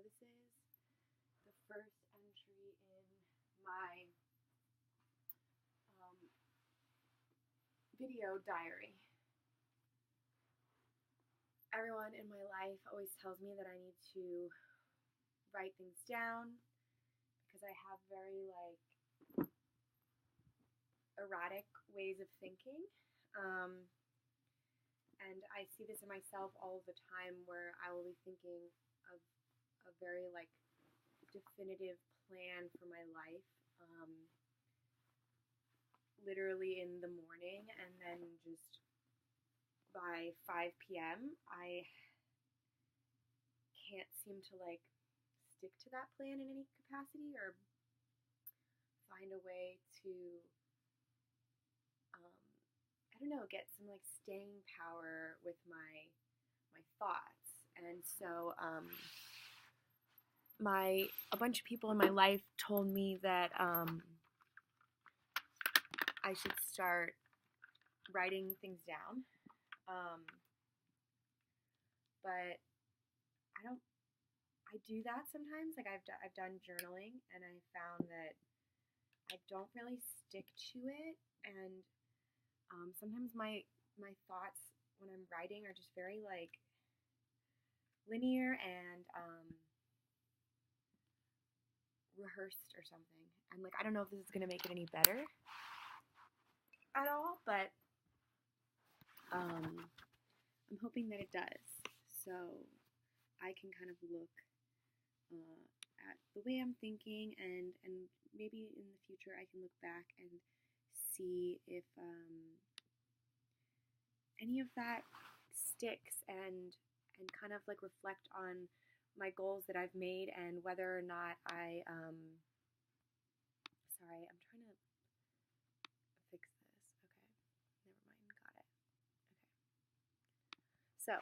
this is the first entry in my video diary. Everyone in my life always tells me that I need to write things down because I have very erratic ways of thinking. And I see this in myself all of the time where I will be thinking of a very definitive plan for my life, literally in the morning, and then just by 5 p.m. I can't seem to stick to that plan in any capacity or find a way to I don't know, get some staying power with my thoughts. And so a bunch of people in my life told me that I should start writing things down. But I do that sometimes. I've done journaling, and I found that I don't really stick to it, and sometimes my thoughts when I'm writing are just very linear and rehearsed or something. And I don't know if this is gonna make it any better at all, but I'm hoping that it does. So I can kind of look at the way I'm thinking, and maybe in the future I can look back and see if any of that sticks, and kind of reflect on my goals that I've made, and whether or not I sorry, I'm trying to fix this. Okay, never mind, got it. Okay, so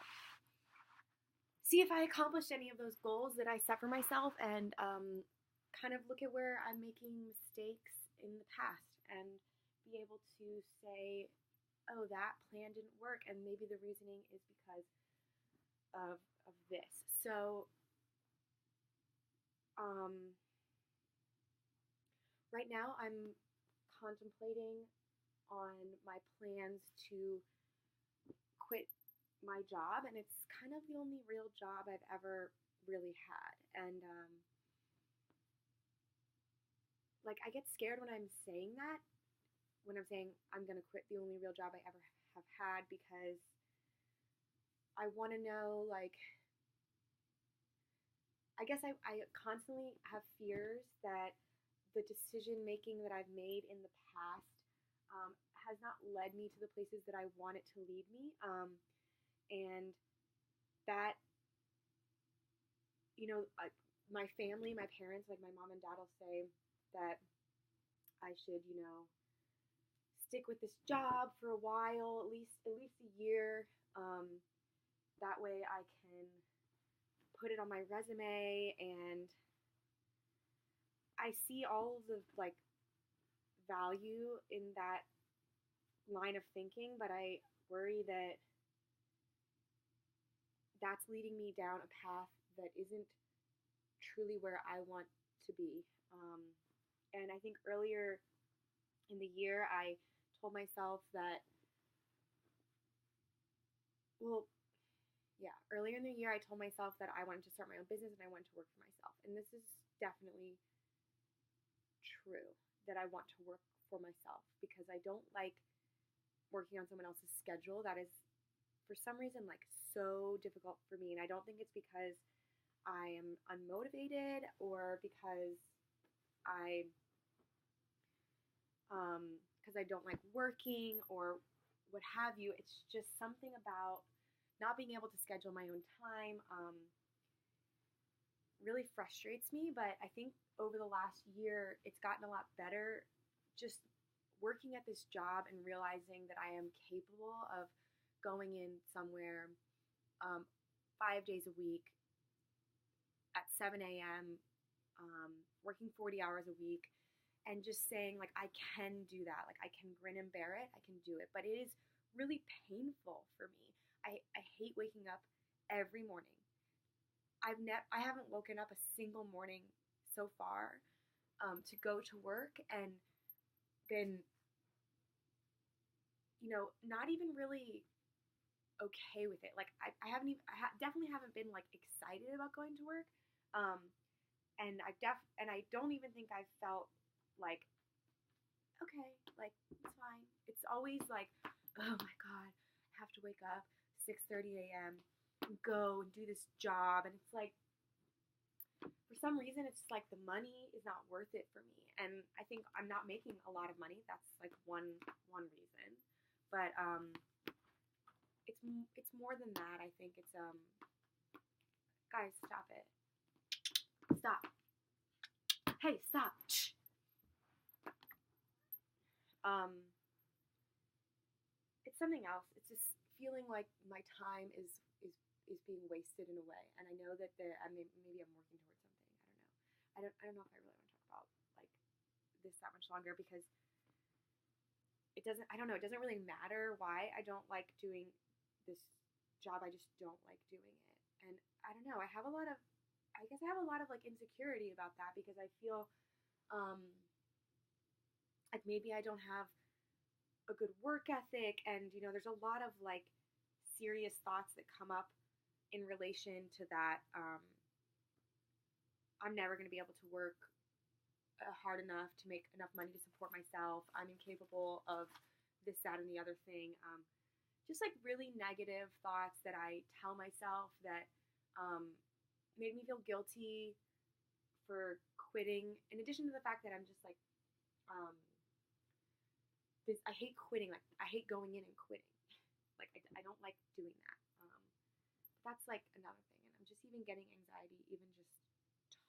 see if I accomplished any of those goals that I set for myself, and kind of look at where I'm making mistakes in the past, and be able to say, oh, that plan didn't work, and maybe the reasoning is because of this. So right now I'm contemplating on my plans to quit my job, and it's kind of the only real job I've ever really had. And I get scared when I'm saying that, when I'm saying I'm going to quit the only real job I ever have had, because I want to know, I guess I constantly have fears that the decision making that I've made in the past has not led me to the places that I want it to lead me. And that, my family, my parents, my mom and dad will say that I should, stick with this job for a while, at least a year. That way I can put it on my resume, and I see all of the value in that line of thinking, but I worry that that's leading me down a path that isn't truly where I want to be. And I think earlier in the year I told myself that, earlier in the year I told myself that I wanted to start my own business and I wanted to work for myself. And this is definitely true, that I want to work for myself, because I don't like working on someone else's schedule. That is, for some reason, so difficult for me. And I don't think it's because I am unmotivated or because I don't like working or what have you. It's just something about not being able to schedule my own time really frustrates me. But I think over the last year, it's gotten a lot better, just working at this job and realizing that I am capable of going in somewhere 5 days a week at 7 a.m., working 40 hours a week, and just saying, I can do that. I can grin and bear it. I can do it. But it is really painful for me. I hate waking up every morning. I haven't woken up a single morning so far to go to work and been, not even really okay with it. Like I haven't even, definitely haven't been like excited about going to work. Um, and I don't even think I've felt like, okay, like it's fine. It's always like, oh my God, I have to wake up 6:30 a.m. and go and do this job. And it's like, for some reason, it's like the money is not worth it for me. And I think I'm not making a lot of money. That's like one reason. But it's more than that. I think it's guys, stop it. Stop. Hey, stop. It's something else. It's just feeling like my time is being wasted in a way. And I know that maybe I'm working towards something. I don't know. I don't know if I really want to talk about like this that much longer because it doesn't. I don't know. It doesn't really matter why I don't like doing this job. I just don't like doing it. And I don't know. I guess I have a lot of like insecurity about that because I feel like maybe I don't have a good work ethic, and there's a lot of like serious thoughts that come up in relation to that. I'm never going to be able to work hard enough to make enough money to support myself. I'm incapable of this, that, and the other thing. Just like really negative thoughts that I tell myself that made me feel guilty for quitting. In addition to the fact that I'm just like, I hate quitting. Like I hate going in and quitting. Like I don't like doing that. But that's like another thing. And I'm just even getting anxiety, even just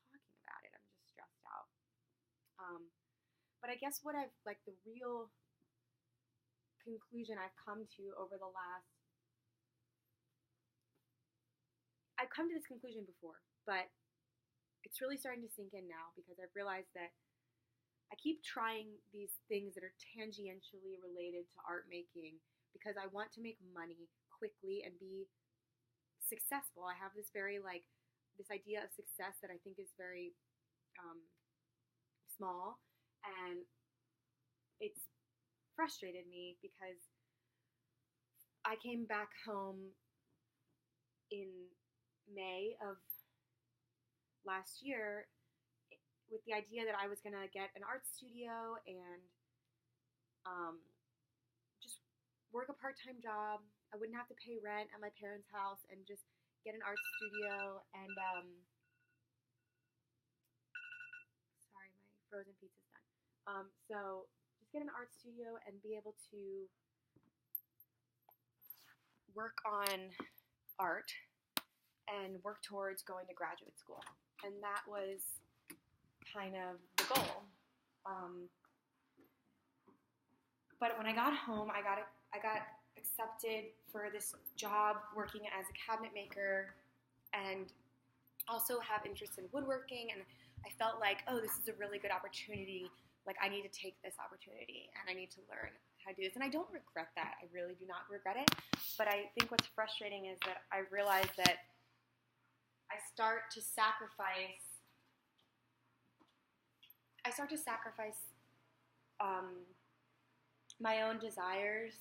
talking about it. I'm just stressed out. But I guess what I've like the real conclusion I've come to over the last. I've come to this conclusion before, but it's really starting to sink in now because I've realized that I keep trying these things that are tangentially related to art making because I want to make money quickly and be successful. I have this very this idea of success that I think is very small, and it's frustrated me because I came back home in May of last year with the idea that I was going to get an art studio and just work a part-time job. I wouldn't have to pay rent at my parents' house and just get an art studio and sorry, my frozen pizza's done. So just get an art studio and be able to work on art and work towards going to graduate school. And that was kind of the goal. But when I got home, I got accepted for this job working as a cabinet maker and also have interest in woodworking. And I felt like, oh, this is a really good opportunity. Like I need to take this opportunity and I need to learn how to do this. And I don't regret that. I really do not regret it. But I think what's frustrating is that I realize that I start to sacrifice my own desires,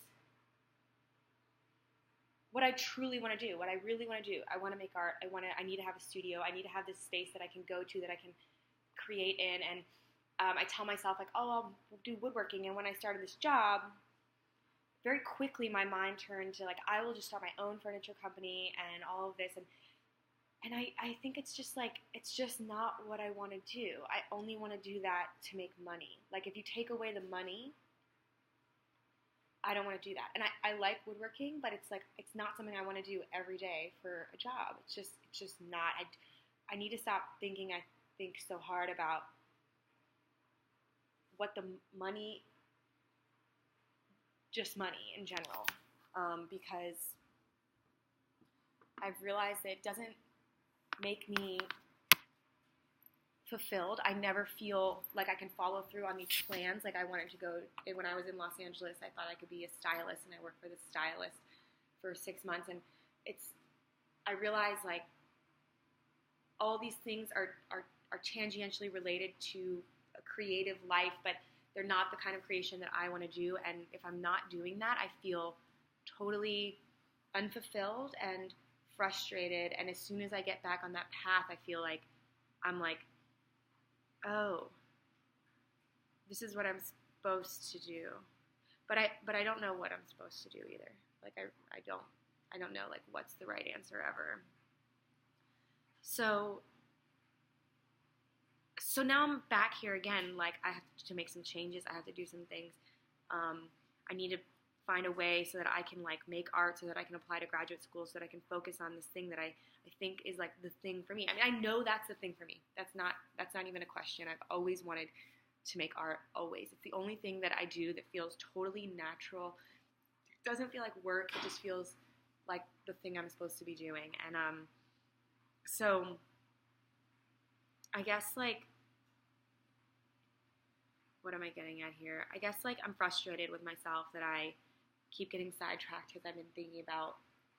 what I truly want to do, what I really want to do. I want to make art. I need to have a studio. I need to have this space that I can go to, that I can create in. And I tell myself like, oh, I'll do woodworking. And when I started this job, very quickly my mind turned to like, I will just start my own furniture company and all of this. And I think it's just like, it's just not what I want to do. I only want to do that to make money. Like if you take away the money, I don't want to do that. And I like woodworking, but it's like, it's not something I want to do every day for a job. It's just not. I need to stop thinking, I think so hard about what the money, just money in general, because I've realized that it doesn't make me fulfilled. I never feel like I can follow through on these plans. Like I wanted to go, when I was in Los Angeles, I thought I could be a stylist, and I worked for this stylist for 6 months, and I realized like all these things are tangentially related to a creative life, but they're not the kind of creation that I want to do. And if I'm not doing that, I feel totally unfulfilled and frustrated. And as soon as I get back on that path, I feel like I'm like, oh, this is what I'm supposed to do. But I don't know what I'm supposed to do either. Like I don't know like what's the right answer ever. So now I'm back here again. Like I have to make some changes. I have to do some things. I need to find a way so that I can like make art, so that I can apply to graduate school, so that I can focus on this thing that I think is like the thing for me. I mean, I know that's the thing for me. That's not even a question. I've always wanted to make art, always. It's the only thing that I do that feels totally natural. It doesn't feel like work. It just feels like the thing I'm supposed to be doing. And so I guess like, what am I getting at here? I guess like I'm frustrated with myself that I keep getting sidetracked because I've been thinking about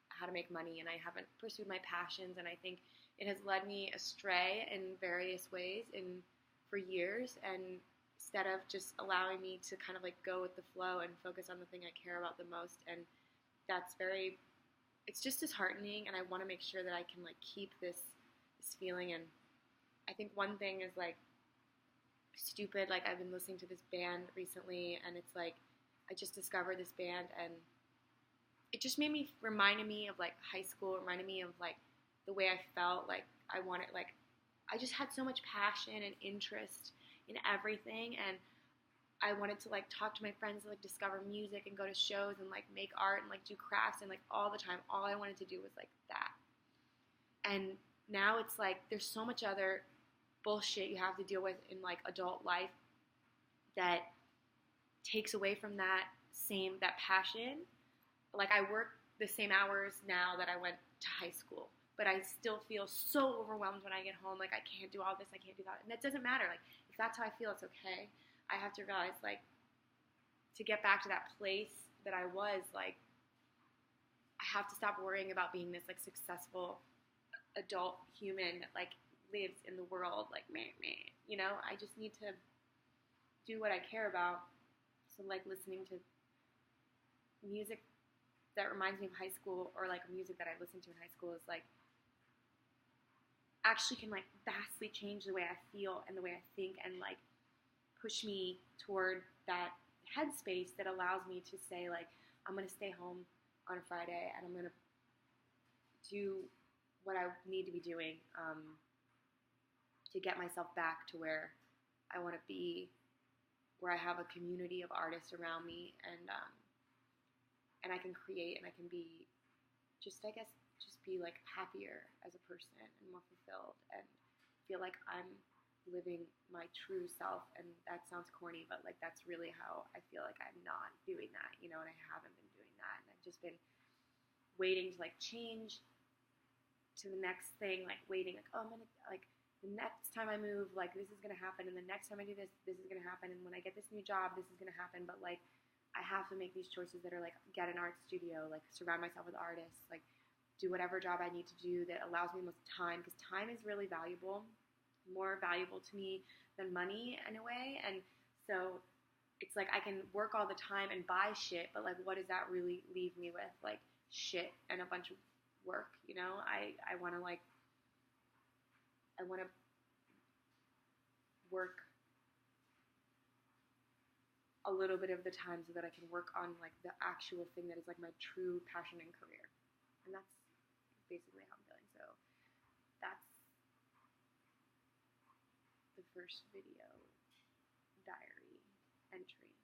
how to make money and I haven't pursued my passions, and I think it has led me astray in various ways for years, and instead of just allowing me to kind of like go with the flow and focus on the thing I care about the most. And it's just disheartening, and I want to make sure that I can like keep this feeling. And I think one thing is like stupid, like I've been listening to this band recently, and it's like I just discovered this band, and it just reminded me of like high school, reminded me of like the way I felt. Like I just had so much passion and interest in everything, and I wanted to like talk to my friends and like discover music and go to shows and like make art and like do crafts, and like all the time all I wanted to do was like that. And now it's like there's so much other bullshit you have to deal with in like adult life that takes away from that passion. Like I work the same hours now that I went to high school, but I still feel so overwhelmed when I get home. Like I can't do all this, I can't do that. And that doesn't matter. Like if that's how I feel, it's okay. I have to realize like to get back to that place that I was, like I have to stop worrying about being this like successful adult human that like lives in the world like meh. You know, I just need to do what I care about. So like listening to music that reminds me of high school, or like music that I listened to in high school, is like actually can like vastly change the way I feel and the way I think, and like push me toward that headspace that allows me to say like I'm gonna stay home on a Friday and I'm gonna do what I need to be doing to get myself back to where I want to be, where I have a community of artists around me, and I can create, and I can be just, I guess, just be like happier as a person and more fulfilled, and feel like I'm living my true self. And that sounds corny, but like that's really how I feel like I'm not doing that, you know, and I haven't been doing that, and I've just been waiting to like change to the next thing, like waiting, like, oh, I'm gonna, like, the next time I move, like, this is gonna happen, and the next time I do this, this is gonna happen, and when I get this new job, this is gonna happen. But like I have to make these choices that are like, get an art studio, like surround myself with artists, like do whatever job I need to do that allows me the most time, because time is really valuable, more valuable to me than money in a way. And so it's like I can work all the time and buy shit, but like what does that really leave me with? Like shit and a bunch of work, you know? I want to work a little bit of the time so that I can work on like the actual thing that is like my true passion and career. And that's basically how I'm feeling. So that's the first video diary entry.